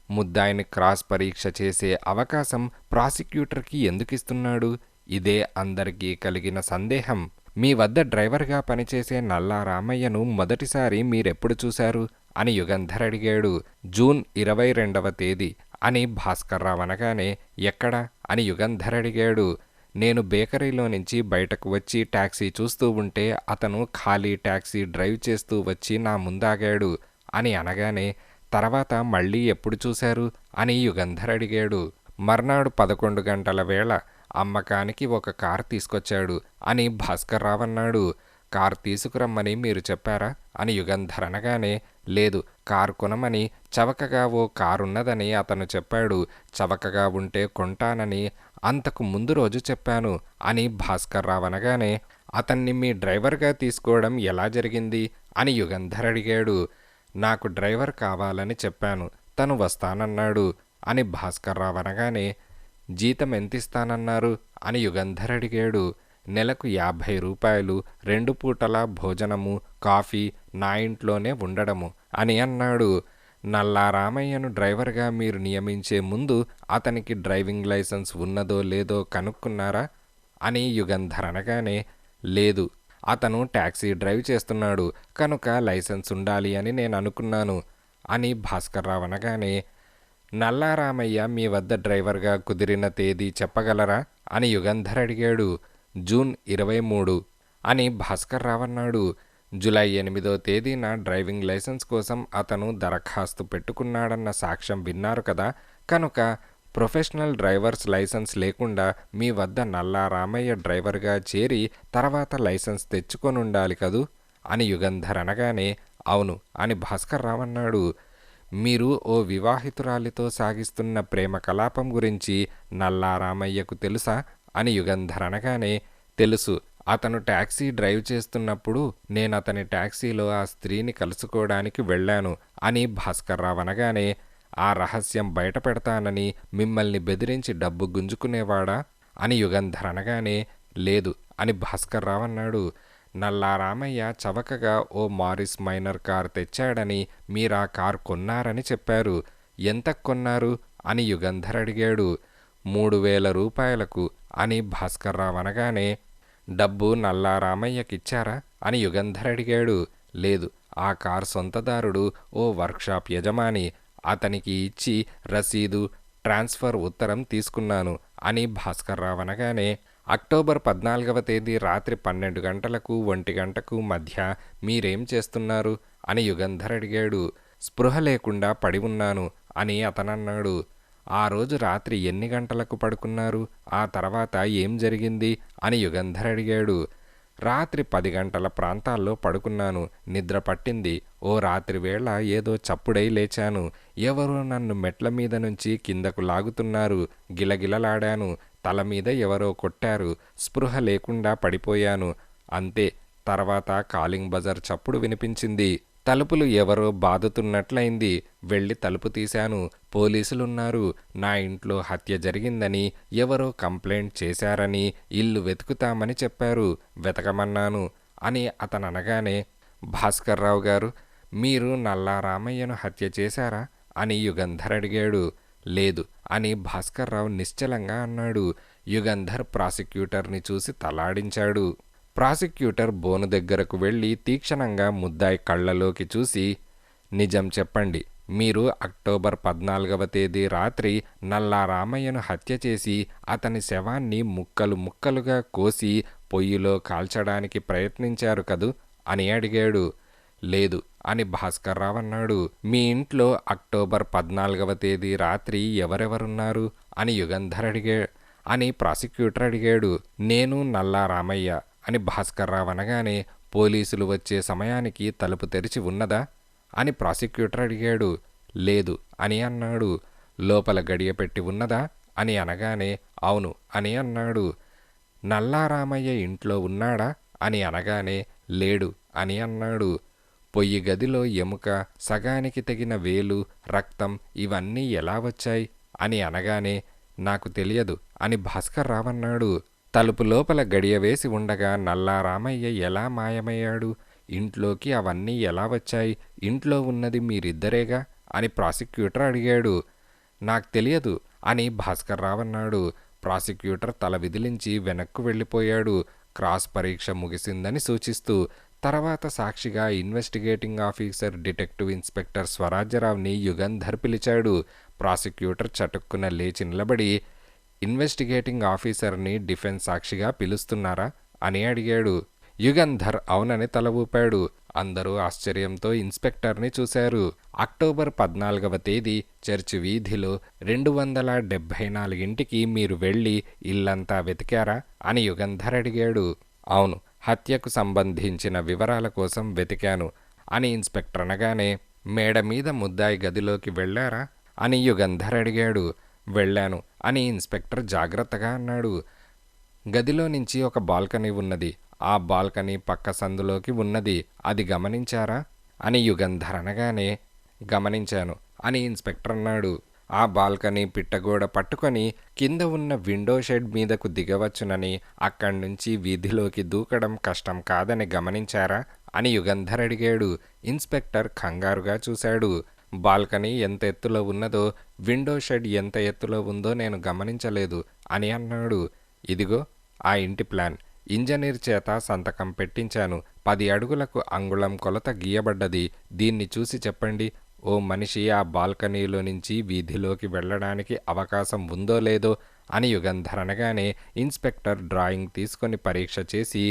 ముద్దాయిని క్రాస్ పరీక్ష చేసే అవకాశం ప్రాసిక్యూటర్కి ఎందుకిస్తున్నాడు? ఇదే అందరికీ కలిగిన సందేహం. మీ వద్ద డ్రైవర్గా పనిచేసే నల్లా రామయ్యను మొదటిసారి మీరెప్పుడు చూశారు అని యుగంధర్ అడిగాడు. జూన్ 22వ తేదీ అని భాస్కర్రావు అనగానే, ఎక్కడా అని యుగంధర్ అడిగాడు. నేను బేకరీలో నుంచి బయటకు వచ్చి టాక్సీ చూస్తూ ఉంటే అతను ఖాళీ టాక్సీ డ్రైవ్ చేస్తూ వచ్చి నా ముందాగాడు అని అనగానే, తర్వాత మళ్ళీ ఎప్పుడు చూశారు అని యుగంధర్ అడిగాడు. మర్నాడు 11 గంటల వేళ అమ్మకానికి ఒక కారు తీసుకొచ్చాడు అని భాస్కర్రావు అన్నాడు. కారు తీసుకురమ్మని మీరు చెప్పారా అని యుగంధర్ అనగానే, లేదు, కారు కొనమని, చవకగా ఓ కారున్నదని అతను చెప్పాడు. చవకగా ఉంటే కొంటానని అంతకు ముందు రోజు చెప్పాను అని భాస్కర్రావు అనగానే, అతన్ని మీ డ్రైవర్గా తీసుకోవడం ఎలా జరిగింది అని యుగంధర్ అడిగాడు. నాకు డ్రైవర్ కావాలని చెప్పాను, తను వస్తానన్నాడు అని భాస్కర్రావు అనగానే, జీతం ఎంతిస్తానన్నారు అని యుగంధర్ అడిగాడు. నెలకు 50 రూపాయలు, 2 పూటల భోజనము, కాఫీ, నా ఇంట్లోనే ఉండడము అని అన్నాడు. నల్లా రామయ్యను డ్రైవర్గా మీరు నియమించే ముందు అతనికి డ్రైవింగ్ లైసెన్స్ ఉన్నదో లేదో కనుక్కున్నారా అని యుగంధర్ అనగానే, లేదు, అతను టాక్సీ డ్రైవ్ చేస్తున్నాడు కనుక లైసెన్స్ ఉండాలి అని నేను అనుకున్నాను అని భాస్కర్రావు అనగానే, నల్లారామయ్య మీ వద్ద డ్రైవర్గా కుదిరిన తేదీ చెప్పగలరా అని యుగంధర్ అడిగాడు. జూన్ 23 అని భాస్కర్రావు అన్నాడు. జూలై 8వ తేదీన డ్రైవింగ్ లైసెన్స్ కోసం అతను దరఖాస్తు పెట్టుకున్నాడన్న సాక్ష్యం విన్నారు కదా, కనుక ప్రొఫెషనల్ డ్రైవర్స్ లైసెన్స్ లేకుండా మీ వద్ద నల్లా రామయ్య డ్రైవర్గా చేరి తర్వాత లైసెన్స్ తెచ్చుకొనుండాలి కదూ అని యుగంధర్ అనగానే, అవును అని భాస్కర్రావు అన్నాడు. మీరు ఓ వివాహితురాలితో సాగిస్తున్న ప్రేమ కలాపం గురించి నల్లా రామయ్యకు తెలుసా అని యుగంధర్ అనగానే, తెలుసు, అతను టాక్సీ డ్రైవ్ చేస్తున్నప్పుడు నేనతని టాక్సీలో ఆ స్త్రీని కలుసుకోవడానికి వెళ్ళాను అని భాస్కర్రావు అనగానే, ఆ రహస్యం బయట పెడతానని మిమ్మల్ని బెదిరించి డబ్బు గుంజుకునేవాడా అని యుగంధర్ అనగానే, లేదు అని భాస్కర్రావు అన్నాడు. నల్లా రామయ్య చవకగా ఓ మారిస్ మైనర్ కార్ తెచ్చాడని మీరా కార్ కొన్నారని చెప్పారు. ఎంతకు కొన్నారు అని యుగంధర్ అడిగాడు. 3,000 రూపాయలకు అని భాస్కర్రావు అనగానే, డబ్బు నల్లా రామయ్యకిచ్చారా అని యుగంధర్ అడిగాడు. లేదు, ఆ కార్ సొంతదారుడు ఓ వర్క్షాప్ యజమాని, అతనికి ఇచ్చి రసీదు ట్రాన్స్ఫర్ ఉత్తరం తీసుకున్నాను అని భాస్కర్రావు అనగానే, అక్టోబర్ 14వ తేదీ రాత్రి 12 గంటలకు 1 గంటకు మధ్య మీరేం చేస్తున్నారు అని యుగంధర్ అడిగాడు. స్పృహ లేకుండా పడి ఉన్నాను అని అతనన్నాడు. ఆ రోజు రాత్రి ఎన్ని గంటలకు పడుకున్నారు, ఆ తర్వాత ఏం జరిగింది అని యుగంధర్ అడిగాడు. రాత్రి 10 గంటల ప్రాంతాల్లో పడుకున్నాను. నిద్ర పట్టింది. ఓ రాత్రి వేళ ఏదో చప్పుడై లేచాను. ఎవరో నన్ను మెట్ల మీద నుంచి కిందకు లాగుతున్నారు. గిలగిలలాడాను. తల మీద ఎవరో కొట్టారు. స్పృహ లేకుండా పడిపోయాను. అంతే. తర్వాత కాలింగ్ బజర్ చప్పుడు వినిపించింది. తలుపులు ఎవరో బాదుతున్నట్లయింది. వెళ్ళి తలుపు తీశాను. పోలీసులున్నారు. నా ఇంట్లో హత్య జరిగిందని ఎవరో కంప్లైంట్ చేశారని ఇల్లు వెతుకుతామని చెప్పారు. వెతకమన్నాను అని అతననగానే, భాస్కర్రావు గారు, మీరు నల్లా రామయ్యను హత్య చేశారా అని యుగంధర్ అడిగాడు. లేదు అని భాస్కర్రావు నిశ్చలంగా అన్నాడు. యుగంధర్ ప్రాసిక్యూటర్ని చూసి తలాడించాడు. ప్రాసిక్యూటర్ బోను దగ్గరకు వెళ్ళి తీక్షణంగా ముద్దాయి కళ్ళలోకి చూసి, నిజం చెప్పండి, మీరు అక్టోబర్ 14వ తేదీ రాత్రి నల్లా రామయ్యను హత్య చేసి అతని శవాన్ని ముక్కలు ముక్కలుగా కోసి పొయ్యిలో కాల్చడానికి ప్రయత్నించారు కదూ అని అడిగాడు. లేదు అని భాస్కర్రావు అన్నాడు. మీ ఇంట్లో అక్టోబర్ 14వ తేదీ రాత్రి ఎవరెవరున్నారు అని యుగంధర్ అని ప్రాసిక్యూటర్ అడిగాడు. నేను నల్లా రామయ్య అని భాస్కర్రావు అనగానే, పోలీసులు వచ్చే సమయానికి తలుపు తెరిచి ఉన్నదా అని ప్రాసిక్యూటర్ అడిగాడు. లేదు అని అన్నాడు. లోపల గడియ పెట్టి ఉన్నదా అని అనగానే, అవును అని అన్నాడు. నల్లా రామయ్య ఇంట్లో ఉన్నాడా అని అనగానే, లేడు అని అన్నాడు. పొయ్యి గదిలో ఎముక, సగానికి తెగిన వేలు, రక్తం ఇవన్నీ ఎలా వచ్చాయి అని అనగానే, నాకు తెలియదు అని భాస్కర్రావు అన్నాడు. తలుపు లోపల గడియ వేసి ఉండగా నల్లా రామయ్య ఎలా మాయమయ్యాడు? ఇంట్లోకి అవన్నీ ఎలా వచ్చాయి? ఇంట్లో ఉన్నది మీరిద్దరేగా అని ప్రాసిక్యూటర్ అడిగాడు. నాకు తెలియదు అని భాస్కర్రావు అన్నాడు. ప్రాసిక్యూటర్ తల విదిలించి వెనక్కు వెళ్ళిపోయాడు, క్రాస్ పరీక్ష ముగిసిందని సూచిస్తూ. తర్వాత సాక్షిగా ఇన్వెస్టిగేటింగ్ ఆఫీసర్ డిటెక్టివ్ ఇన్స్పెక్టర్ స్వరాజ్యరావుని యుగంధర్ పిలిచాడు. ప్రాసిక్యూటర్ చటుక్కున లేచి నిలబడి, ఇన్వెస్టిగేటింగ్ ఆఫీసర్ని డిఫెన్స్ సాక్షిగా పిలుస్తున్నారా అని అడిగాడు. యుగంధర్ అవునని తల ఊపాడు. అందరూ ఆశ్చర్యంతో ఇన్స్పెక్టర్ని చూశారు. అక్టోబర్ 14వ తేదీ చర్చి వీధిలో 274 ఇంటికి మీరు వెళ్ళి ఇల్లంతా వెతికారా అని యుగంధర్ అడిగాడు. అవును, హత్యకు సంబంధించిన వివరాల కోసం వెతికాను అని ఇన్స్పెక్టర్ అనగానే, మేడ మీద ముద్దాయి గదిలోకి వెళ్ళారా అని యుగంధర్ అడిగాడు. వెళ్ళాను అని ఇన్స్పెక్టర్ జాగ్రత్తగా అన్నాడు. గదిలో నుంచి ఒక బాల్కనీ ఉన్నది. ఆ బాల్కనీ పక్క సందులోకి ఉన్నది. అది గమనించారా అని యుగంధర్ అనగానే, గమనించాను అని ఇన్స్పెక్టర్ అన్నాడు. ఆ బాల్కనీ పిట్టగోడ పట్టుకొని కింద ఉన్న విండో షెడ్ మీదకు దిగవచ్చునని, అక్కడి నుంచి వీధిలోకి దూకడం కష్టం కాదని గమనించారా అని యుగంధర్ అడిగాడు. ఇన్స్పెక్టర్ కంగారుగా చూశాడు. బాల్కనీ ఎంత ఎత్తులో ఉన్నదో, విండో షెడ్ ఎంత ఎత్తులో ఉందో నేను గమనించలేదు అని అన్నాడు. ఇదిగో ఆ ఇంటి ప్లాన్, ఇంజనీర్ చేత సంతకం పెట్టించాను. 10 అడుగులకు అంగుళం కొలత గీయబడ్డది. దీన్ని చూసి చెప్పండి, ఓ మనిషి ఆ బాల్కనీలో నుంచి వీధిలోకి వెళ్ళడానికి అవకాశం ఉందో లేదో అని యుగంధర్ అనగానే, ఇన్స్పెక్టర్ డ్రాయింగ్ తీసుకొని పరీక్ష చేసి,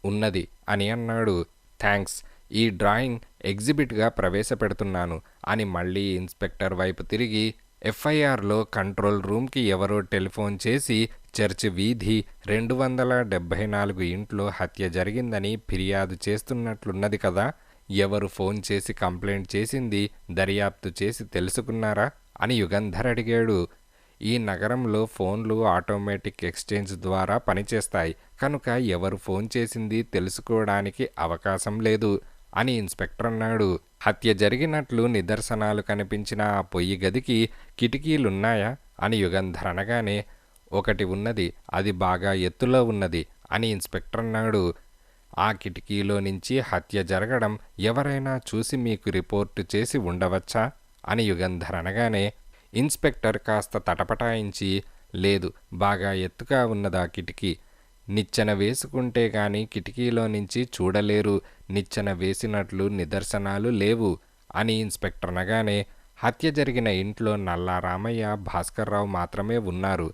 ఉన్నది అని అన్నాడు. థ్యాంక్స్, ఈ డ్రాయింగ్ ఎగ్జిబిట్గా ప్రవేశపెడుతున్నాను అని మళ్ళీ ఇన్స్పెక్టర్ వైపు తిరిగి, ఎఫ్ఐఆర్లో కంట్రోల్ రూమ్కి ఎవరో టెలిఫోన్ చేసి చర్చి వీధి 274 ఇంట్లో హత్య జరిగిందని ఫిర్యాదు చేస్తున్నట్లున్నది కదా, ఎవరు ఫోన్ చేసి కంప్లైంట్ చేసింది దర్యాప్తు చేసి తెలుసుకున్నారా అని యుగంధర్ అడిగాడు. ఈ నగరంలో ఫోన్లు ఆటోమేటిక్ ఎక్స్చేంజ్ ద్వారా పనిచేస్తాయి కనుక ఎవరు ఫోన్ చేసింది తెలుసుకోవడానికి అవకాశం లేదు అని ఇన్స్పెక్టర్ అన్నాడు. హత్య జరిగినట్లు నిదర్శనాలు కనిపించిన ఆ పొయ్యి గదికి కిటికీలున్నాయా అని యుగంధర్ అనగానే, ఒకటి ఉన్నది, అది బాగా ఎత్తులో ఉన్నది అని ఇన్స్పెక్టర్ అన్నాడు. ఆ కిటికీలో నుంచి హత్య జరగడం ఎవరైనా చూసి మీకు రిపోర్టు చేసి ఉండవచ్చా అని యుగంధర్ అనగానే ఇన్స్పెక్టర్ కాస్త తటపటాయించి, లేదు, బాగా ఎత్తుగా ఉన్నదా కిటికీ, నిచ్చెన వేసుకుంటే గాని కిటికీలో నుంచి చూడలేరు, నిచ్చెన వేసినట్లు నిదర్శనాలు లేవు అని ఇన్స్పెక్టర్ అనగానే, హత్య జరిగిన ఇంట్లో నల్లారామయ్య, భాస్కర్రావు మాత్రమే ఉన్నారు.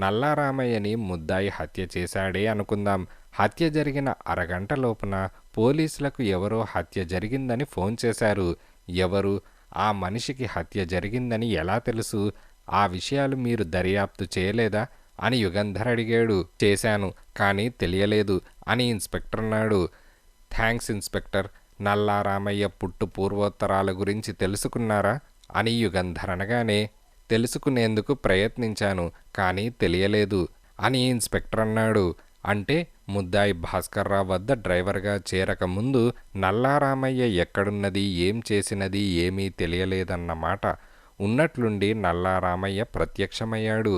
నల్లారామయ్యని ముద్దాయి హత్య చేశాడే అనుకుందాం. హత్య జరిగిన అరగంట లోపున పోలీసులకు ఎవరో హత్య జరిగిందని ఫోన్ చేశారు. ఎవరు, ఆ మనిషికి హత్య జరిగిందని ఎలా తెలుసు? ఆ విషయాలు మీరు దర్యాప్తు చేయలేదా అని యుగంధర్ అడిగాడు. చేశాను, కానీ తెలియలేదు అని ఇన్స్పెక్టర్ అన్నాడు. Thanks inspector. నల్లారామయ్య పుట్టు పూర్వోత్తరాల గురించి తెలుసుకున్నారా అని యుగంధర్ అనగానే, తెలుసుకునేందుకు ప్రయత్నించాను, కానీ తెలియలేదు అని ఇన్స్పెక్టర్ అన్నాడు. అంటే ముద్దాయి భాస్కర్రావు వద్ద డ్రైవర్గా చేరకముందు నల్లారామయ్య ఎక్కడున్నది, ఏం చేసినది ఏమీ తెలియలేదన్నమాట. ఉన్నట్లుండి నల్లారామయ్య ప్రత్యక్షమయ్యాడు.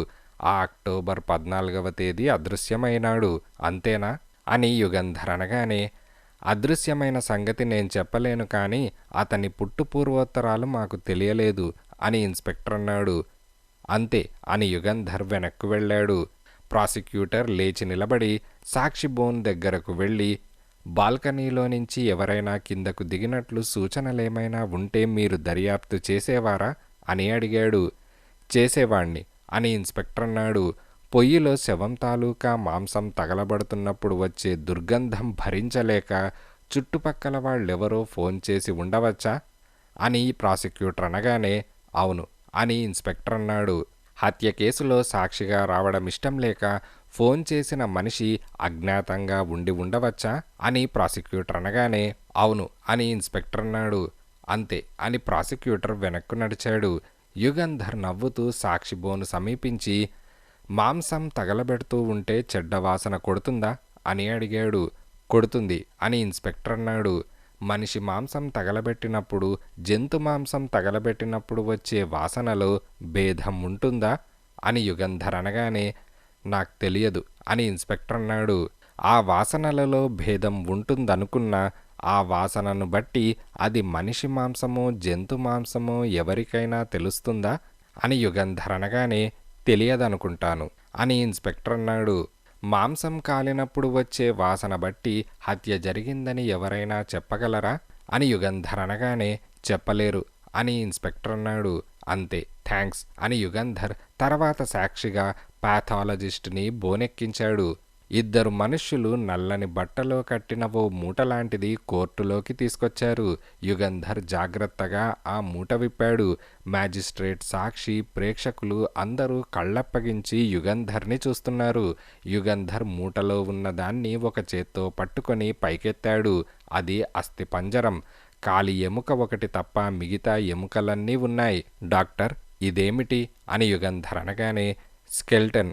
ఆ అక్టోబర్ 14వ తేదీ అదృశ్యమైనాడు, అంతేనా అని యుగంధర్ అనగానే, అదృశ్యమైన సంగతి నేను చెప్పలేను, కానీ అతని పుట్టు పూర్వోత్తరాలు మాకు తెలియలేదు అని ఇన్స్పెక్టర్ అన్నాడు. అంతే అని యుగంధర్ వెనక్కు వెళ్ళాడు. ప్రాసిక్యూటర్ లేచి నిలబడి సాక్షి బోన్ దగ్గరకు వెళ్ళి, బాల్కనీలో నుంచి ఎవరైనా కిందకు దిగినట్లు సూచనలేమైనా ఉంటే మీరు దర్యాప్తు చేసేవారా అని అడిగాడు. చేసేవాణ్ణి అని ఇన్స్పెక్టర్ అన్నాడు. పొయ్యిలో శవం తాలూకా మాంసం తగలబడుతున్నప్పుడు వచ్చే దుర్గంధం భరించలేక చుట్టుపక్కల వాళ్ళెవరో ఫోన్ చేసి ఉండవచ్చా అని ప్రాసిక్యూటర్ అనగానే, అవును అని ఇన్స్పెక్టర్ అన్నాడు. హత్య కేసులో సాక్షిగా రావడం ఇష్టం లేక ఫోన్ చేసిన మనిషి అజ్ఞాతంగా ఉండి ఉండవచ్చా అని ప్రాసిక్యూటర్ అనగానే, అవును అని ఇన్స్పెక్టర్ అన్నాడు. అంతే అని ప్రాసిక్యూటర్ వెనక్కు నడిచాడు. యుగంధర్ నవ్వుతూ సాక్షి బోను సమీపించి, మాంసం తగలబెడుతూ ఉంటే చెడ్డవాసన కొడుతుందా అని అడిగాడు. కొడుతుంది అని ఇన్స్పెక్టర్ అన్నాడు. మనిషి మాంసం తగలబెట్టినప్పుడు, జంతు మాంసం తగలబెట్టినప్పుడు వచ్చే వాసనలో భేదం ఉంటుందా అని యుగంధర్ అనగానే, నాకు తెలియదు అని ఇన్స్పెక్టర్ అన్నాడు. ఆ వాసనలలో భేదం ఉంటుందనుకున్నా ఆ వాసనను బట్టి అది మనిషి మాంసమో జంతు మాంసమో ఎవరికైనా తెలుస్తుందా అని యుగంధర్ అనగానే, తెలియదనుకుంటాను అని ఇన్స్పెక్టర్ అన్నాడు. మాంసం కాలినప్పుడు వచ్చే వాసన బట్టి హత్య జరిగిందని ఎవరైనా చెప్పగలరా అని యుగంధర్ అనగానే, చెప్పలేరు అని ఇన్స్పెక్టర్ అన్నాడు. అంతే, థ్యాంక్స్ అని యుగంధర్ తర్వాత సాక్షిగా పాథాలజిస్ట్ని బోనెక్కించాడు. ఇద్దరు మనుష్యులు నల్లని బట్టలో కట్టిన ఓ మూటలాంటిది కోర్టులోకి తీసుకొచ్చారు. యుగంధర్ జాగ్రత్తగా ఆ మూట విప్పాడు. మ్యాజిస్ట్రేట్, సాక్షి, ప్రేక్షకులు అందరూ కళ్ళప్పగించి యుగంధర్ని చూస్తున్నారు. యుగంధర్ మూటలో ఉన్నదాన్ని ఒక చేత్తో పట్టుకొని పైకెత్తాడు. అది అస్థిపంజరం. కాలి ఎముక ఒకటి తప్ప మిగతా ఎముకలన్నీ ఉన్నాయి. డాక్టర్, ఇదేమిటి అని యుగంధర్ అనగానే, స్కెల్టన్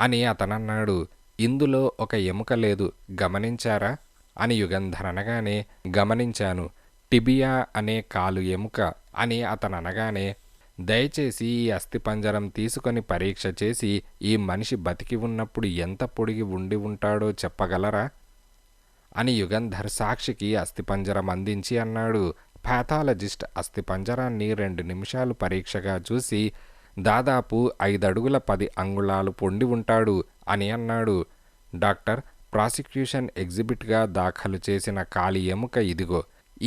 అని అతనన్నాడు. ఇందులో ఒక ఎముక లేదు, గమనించారా అని యుగంధర్ అనగానే, గమనించాను. టిబియా అనే కాలు ఎముక అని అతను అనగానే, దయచేసి ఈ అస్థిపంజరం తీసుకొని పరీక్ష చేసి ఈ మనిషి బతికి ఉన్నప్పుడు ఎంత పొడిగి ఉండి ఉంటాడో చెప్పగలరా అని యుగంధర్ సాక్షికి అస్థిపంజరం అందించి అన్నాడు. పాథాలజిస్ట్ అస్థిపంజరాన్ని 2 నిమిషాలు పరీక్షగా చూసి, దాదాపు 5 అడుగుల 10 అంగుళాలు పొండి ఉంటాడు అని అన్నాడు. డాక్టర్, ప్రాసిక్యూషన్ ఎగ్జిబిట్గా దాఖలు చేసిన కాలి ఎముక ఇదిగో.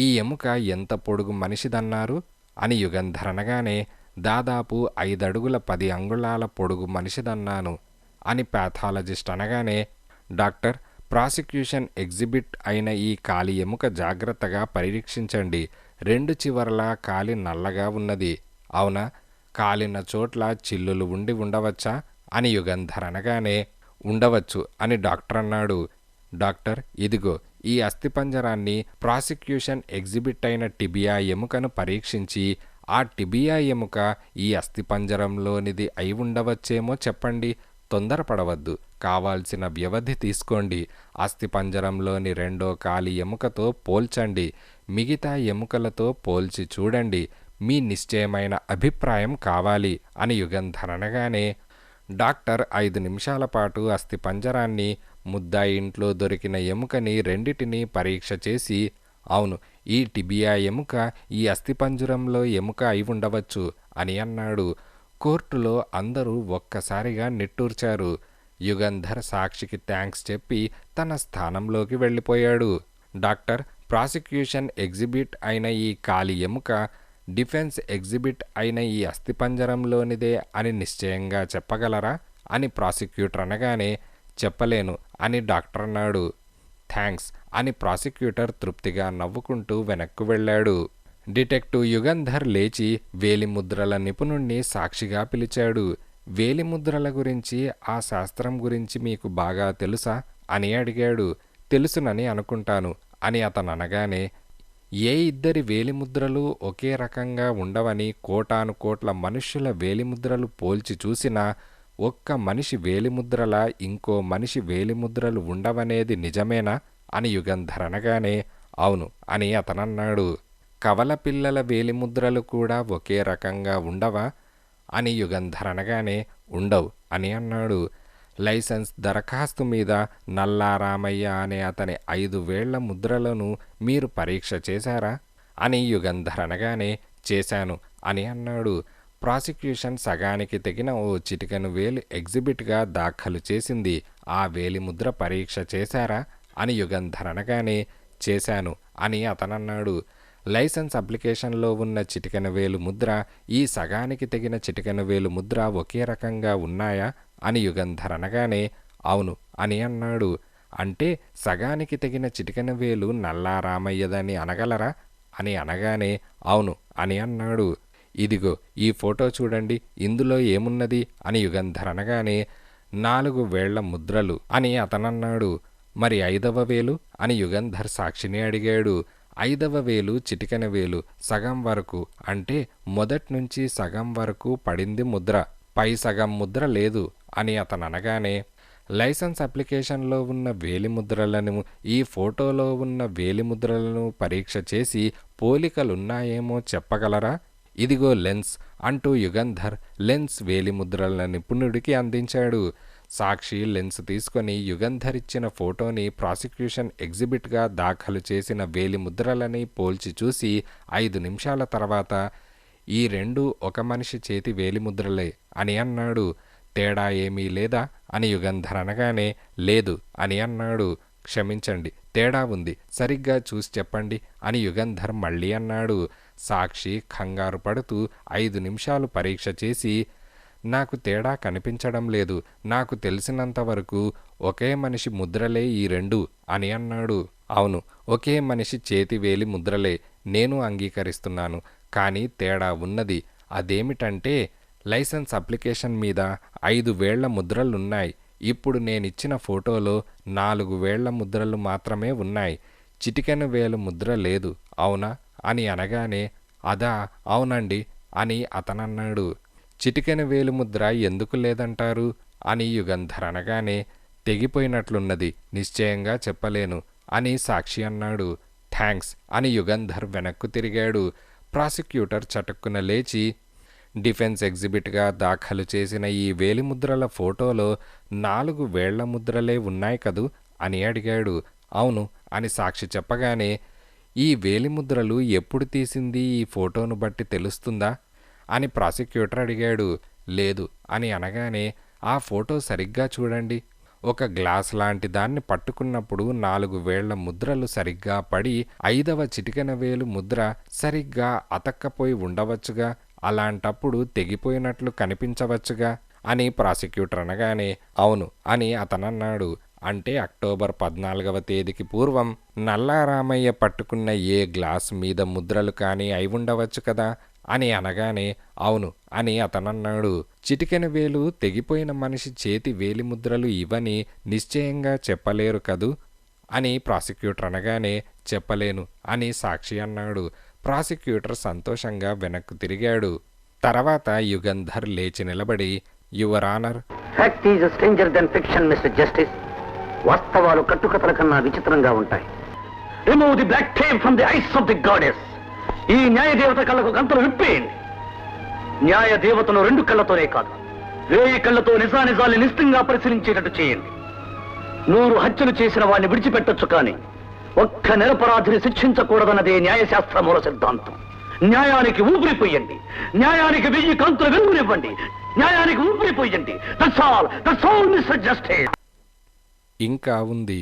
ఈ ఎముక ఎంత పొడుగు మనిషిదన్నారు అని యుగంధర్ అనగానే, దాదాపు 5 అడుగుల 10 అంగుళాల పొడుగు మనిషిదన్నాను అని పాథాలజిస్ట్ అనగానే, డాక్టర్, ప్రాసిక్యూషన్ ఎగ్జిబిట్ అయిన ఈ కాలి ఎముక జాగ్రత్తగా పరీక్షించండి. 2 చివర్లా కాలి నల్లగా ఉన్నది. అవునా? కాలిన చోట్ల చిల్లులు ఉండి ఉండవచ్చా అని యుగంధర్ అనగానే, ఉండవచ్చు అని డాక్టర్ అన్నాడు. డాక్టర్, ఇదిగో ఈ అస్థిపంజరాన్ని ప్రాసిక్యూషన్ ఎగ్జిబిట్ అయిన టిబియా ఎముకను పరీక్షించి ఆ టిబియా ఎముక ఈ అస్థిపంజరంలోనిది అయి ఉండవచ్చేమో చెప్పండి. తొందరపడవద్దు, కావాల్సిన వ్యవధి తీసుకోండి. అస్థిపంజరంలోని 2వ కాలి ఎముకతో పోల్చండి, మిగతా ఎముకలతో పోల్చి చూడండి. మీ నిశ్చయమైన అభిప్రాయం కావాలి అని యుగంధర్ అనగానే, డాక్టర్ 5 నిమిషాల పాటు అస్థిపంజరాన్ని ముద్దాయి ఇంట్లో దొరికిన ఎముకని రెండిటినీ పరీక్ష చేసి, అవును, ఈ టిబియా ఎముక ఈ అస్థిపంజరంలో ఎముక అయి ఉండవచ్చు అని అన్నాడు. కోర్టులో అందరూ ఒక్కసారిగా నిట్టూర్చారు. యుగంధర్ సాక్షికి థ్యాంక్స్ చెప్పి తన స్థానంలోకి వెళ్ళిపోయాడు. డాక్టర్, ప్రాసిక్యూషన్ ఎగ్జిబిట్ అయిన ఈ కాలి ఎముక డిఫెన్స్ ఎగ్జిబిట్ అయిన ఈ అస్థిపంజరంలోనిదే అని నిశ్చయంగా చెప్పగలరా అని ప్రాసిక్యూటర్ అనగానే, చెప్పలేను అని డాక్టర్ అన్నాడు. థ్యాంక్స్ అని ప్రాసిక్యూటర్ తృప్తిగా నవ్వుకుంటూ వెనక్కు వెళ్ళాడు. డిటెక్టివ్ యుగంధర్ లేచి వేలిముద్రల నిపుణుణ్ణి సాక్షిగా పిలిచాడు. వేలిముద్రల గురించి, ఆ శాస్త్రం గురించి మీకు బాగా తెలుసా అని అడిగాడు. తెలుసునని అనుకుంటాను అని అతను అనగానే, ఏ ఇద్దరి వేలిముద్రలు ఒకే రకంగా ఉండవని కోటాను కోట్ల మనుష్యుల వేలిముద్రలు పోల్చి చూసినా ఒక్క మనిషి వేలిముద్రల ఇంకో మనిషి వేలిముద్రలు ఉండవనేది నిజమేనా అని యుగంధర్ అనగానే, అవును అని అతనన్నాడు. కవల పిల్లల వేలిముద్రలు కూడా ఒకే రకంగా ఉండవా అని యుగంధర్ అనగానే, ఉండవు అని అన్నాడు. లైసెన్స్ దరఖాస్తు మీద నల్లారామయ్య అనే అతని 5 వేళ్ల ముద్రలను మీరు పరీక్ష చేశారా అని యుగంధర్ అనగానే, చేశాను అని అన్నాడు. ప్రాసిక్యూషన్ సగానికి తెగిన ఓ చిటికెను వేలు ఎగ్జిబిట్గా దాఖలు చేసింది. ఆ వేలిముద్ర పరీక్ష చేశారా అని యుగంధర్ అనగానే, చేశాను అని అతనన్నాడు. లైసెన్స్ అప్లికేషన్లో ఉన్న చిటికెన వేలు ముద్ర, ఈ సగానికి తెగిన చిటికెన వేలు ముద్ర ఒకే రకంగా ఉన్నాయా అని యుగంధర్ అనగానే, అవును అని అన్నాడు. అంటే సగానికి తెగిన చిటికెన వేలు నల్లారామయ్యదని అనగలరా అని అనగానే, అవును అని అన్నాడు. ఇదిగో ఈ ఫోటో చూడండి, ఇందులో ఏమున్నది అని యుగంధర్ అనగానే, 4 వేళ్ల ముద్రలు అని అతనన్నాడు. మరి 5వ వేలు అని యుగంధర్ సాక్షిని అడిగాడు. 5వ వేలు చిటికెన వేలు సగం వరకు, అంటే మొదట్నుంచి సగం వరకు పడింది ముద్ర, పై సగం ముద్ర లేదు అని అతను అనగానే, లైసెన్స్ అప్లికేషన్లో ఉన్న వేలిముద్రలను ఈ ఫోటోలో ఉన్న వేలిముద్రలను పరీక్ష చేసి పోలికలున్నాయేమో చెప్పగలరా? ఇదిగో లెన్స్ అంటూ యుగంధర్ లెన్స్ వేలిముద్రల నిపుణుడికి అందించాడు. సాక్షి లెన్స్ తీసుకొని యుగంధర్ ఇచ్చిన ఫోటోని ప్రాసిక్యూషన్ ఎగ్జిబిట్గా దాఖలు చేసిన వేలిముద్రలని పోల్చి చూసి 5 నిమిషాల తర్వాత, ఈ 2 ఒక మనిషి చేతి వేలిముద్రలే అని అన్నాడు. తేడా ఏమీ లేదా అని యుగంధర్ అనగానే, లేదు అని అన్నాడు. క్షమించండి, తేడా ఉంది, సరిగ్గా చూసి చెప్పండి అని యుగంధర్ మళ్ళీ అన్నాడు. సాక్షి కంగారు పడుతూ 5 నిమిషాలు పరీక్ష చేసి, నాకు తేడా కనిపించడం లేదు, నాకు తెలిసినంతవరకు ఒకే మనిషి ముద్రలే ఈ 2 అని అన్నాడు. అవును, ఒకే మనిషి చేతి వేలి ముద్రలే, నేను అంగీకరిస్తున్నాను. కానీ తేడా ఉన్నది. అదేమిటంటే లైసెన్స్ అప్లికేషన్ మీద 5 వేళ్ల ముద్రలున్నాయి. ఇప్పుడు నేనిచ్చిన ఫోటోలో 4 వేళ్ల ముద్రలు మాత్రమే ఉన్నాయి. చిటికెన వేలు ముద్ర లేదు, అవునా అని అనగానే, అదా, అవునండి అని అతనన్నాడు. చిటికెన వేలు ముద్ర ఎందుకు లేదంటారు అని యుగంధర్ అనగానే, తెగిపోయినట్లున్నది, నిశ్చయంగా చెప్పలేను అని సాక్షి అన్నాడు. థ్యాంక్స్ అని యుగంధర్ వెనక్కు తిరిగాడు. ప్రాసిక్యూటర్ చటుక్కున లేచి, డిఫెన్స్ ఎగ్జిబిట్గా దాఖలు చేసిన ఈ వేలిముద్రల ఫోటోలో 4 వేళ్ల ముద్రలే ఉన్నాయి కదూ అని అడిగాడు. అవును అని సాక్షి చెప్పగానే, ఈ వేలిముద్రలు ఎప్పుడు తీసింది ఈ ఫోటోను బట్టి తెలుస్తుందా అని ప్రాసిక్యూటర్ అడిగాడు. లేదు అని అనగానే, ఆ ఫోటో సరిగ్గా చూడండి. ఒక గ్లాస్ లాంటి దాన్ని పట్టుకున్నప్పుడు 4 వేళ్ల ముద్రలు సరిగ్గా పడి 5వ చిటికెన వేలు ముద్ర సరిగ్గా అతక్కపోయి ఉండవచ్చుగా, అలాంటప్పుడు తెగిపోయినట్లు కనిపించవచ్చుగా అని ప్రాసిక్యూటర్ అనగానే, అవును అని అతనన్నాడు. అంటే అక్టోబర్ 14వ తేదీకి పూర్వం నల్లారామయ్య పట్టుకున్న ఏ గ్లాస్ మీద ముద్రలు కానీ అయి ఉండవచ్చు కదా అని అనగానే, అవును అని అతనన్నాడు. చిటికెన వేలు తెగిపోయిన మనిషి చేతి వేలిముద్రలు ఇవని నిశ్చయంగా చెప్పలేరు కదూ అని ప్రాసిక్యూటర్ అనగానే, చెప్పలేను అని సాక్షి అన్నాడు. ప్రాసిక్యూటర్ సంతోషంగా వెనక్కు తిరిగాడు. తర్వాత యుగంధర్ లేచి నిలబడి, your honour, fact is stranger than fiction mister justice. వాస్తవాలు కట్టుకథల కన్నా విచిత్రంగా ఉంటాయి. Remove the black tape from the eyes of the goddess. ఈ న్యాయదేవత కళ్ళకు గంతలు విప్పేయండి. న్యాయదేవతను 2 కళ్ళతోనే కాదు, 1000 కళ్ళతో నిజానిజాల్ని నిశ్చితంగా పరిశీలించేటట్టు చేయండి. 100 హత్యలు చేసిన వాడిని విడిచిపెట్టొచ్చు కానీ ఒక్క నిరపరాధిని శిక్షించకూడదన్నదే న్యాయశాస్త్ర మూల సిద్ధాంతం. న్యాయానికి ఊపిరిపోయండి, న్యాయానికి 1000 కంతులు వెలుగునివ్వండి, న్యాయానికి ఊపిరిపోయండి. That's all mister justice. ఇంకా ఉంది.